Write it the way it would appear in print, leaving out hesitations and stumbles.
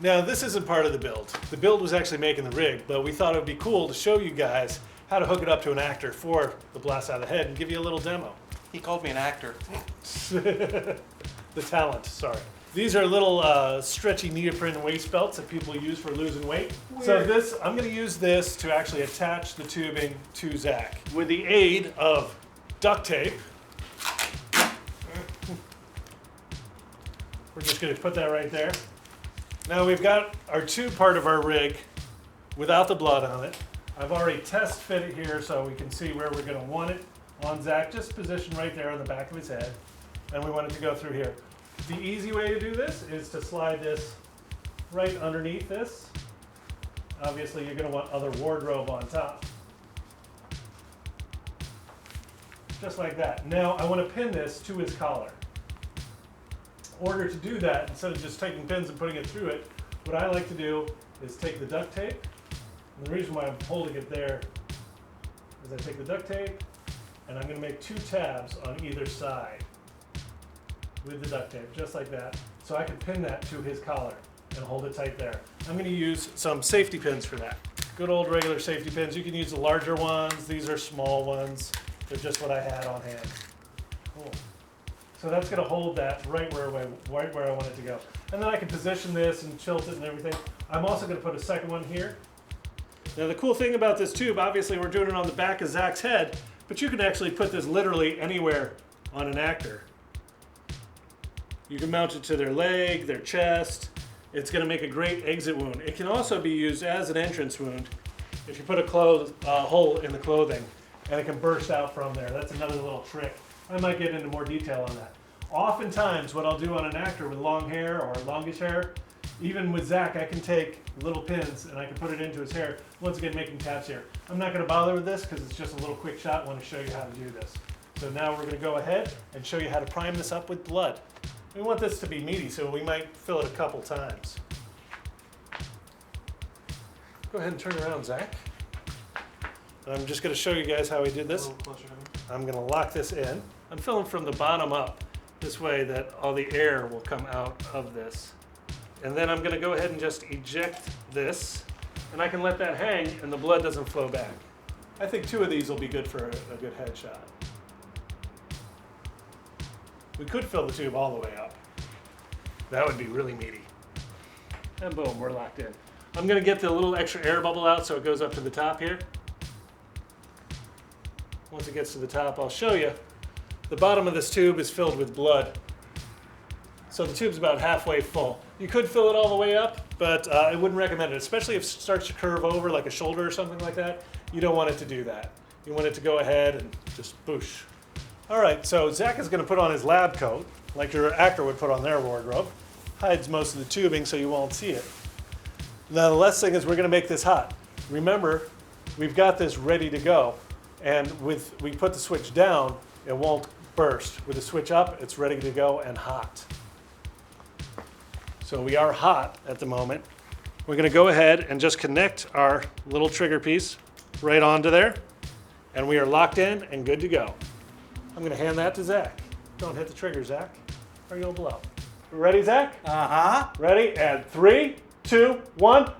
Now this isn't part of the build. The build was actually making the rig, but we thought it would be cool to show you guys how to hook it up to an actor for the blast out of the head and give you a little demo. He called me an actor. The talent, sorry. These are little stretchy neoprene waist belts that people use for losing weight. Weird. So this, I'm going to use this to actually attach the tubing to Zack with the aid of duct tape. We're just going to put that right there. Now we've got our tube part of our rig without the blood on it. I've already test fit it here so we can see where we're going to want it on Zack, just positioned right there on the back of his head. And we want it to go through here. The easy way to do this is to slide this right underneath this. Obviously you're going to want other wardrobe on top. Just like that. Now I want to pin this to his collar. In order to do that, instead of just taking pins and putting it through it, what I like to do is take the duct tape. And the reason why I'm holding it there is I take the duct tape and I'm going to make 2 tabs on either side with the duct tape, just like that. So I can pin that to his collar and hold it tight there. I'm going to use some safety pins for that. Good old regular safety pins. You can use the larger ones. These are small ones. They're just what I had on hand. Cool. So that's going to hold that right where I want it to go. And then I can position this and tilt it and everything. I'm also going to put a second one here. Now the cool thing about this tube, obviously we're doing it on the back of Zack's head, but you can actually put this literally anywhere on an actor. You can mount it to their leg, their chest. It's going to make a great exit wound. It can also be used as an entrance wound if you put a hole in the clothing and it can burst out from there. That's another little trick. I might get into more detail on that. Oftentimes what I'll do on an actor with long hair or longish hair, even with Zack, I can take little pins and I can put it into his hair. Once again, making tabs here. I'm not going to bother with this because it's just a little quick shot. I want to show you how to do this. So now we're going to go ahead and show you how to prime this up with blood. We want this to be meaty, so we might fill it a couple times. Go ahead and turn around, Zack. I'm just going to show you guys how we did this. I'm going to lock this in. I'm filling from the bottom up, this way that all the air will come out of this. And then I'm going to go ahead and just eject this, and I can let that hang and the blood doesn't flow back. I think 2 of these will be good for a good headshot. We could fill the tube all the way up. That would be really meaty. And boom, we're locked in. I'm going to get the little extra air bubble out so it goes up to the top here. Once it gets to the top, I'll show you. The bottom of this tube is filled with blood. So the tube's about halfway full. You could fill it all the way up, but I wouldn't recommend it, especially if it starts to curve over like a shoulder or something like that. You don't want it to do that. You want it to go ahead and just boosh. All right, so Zack is going to put on his lab coat, like your actor would put on their wardrobe. Hides most of the tubing so you won't see it. Now the last thing is we're going to make this hot. Remember, we've got this ready to go. And we put the switch down, it won't burst. With the switch up, it's ready to go and hot. So we are hot at the moment. We're going to go ahead and just connect our little trigger piece right onto there. And we are locked in and good to go. I'm going to hand that to Zack. Don't hit the trigger, Zack, or you'll blow. Ready, Zack? Uh-huh. Ready? And 3, 2, 1.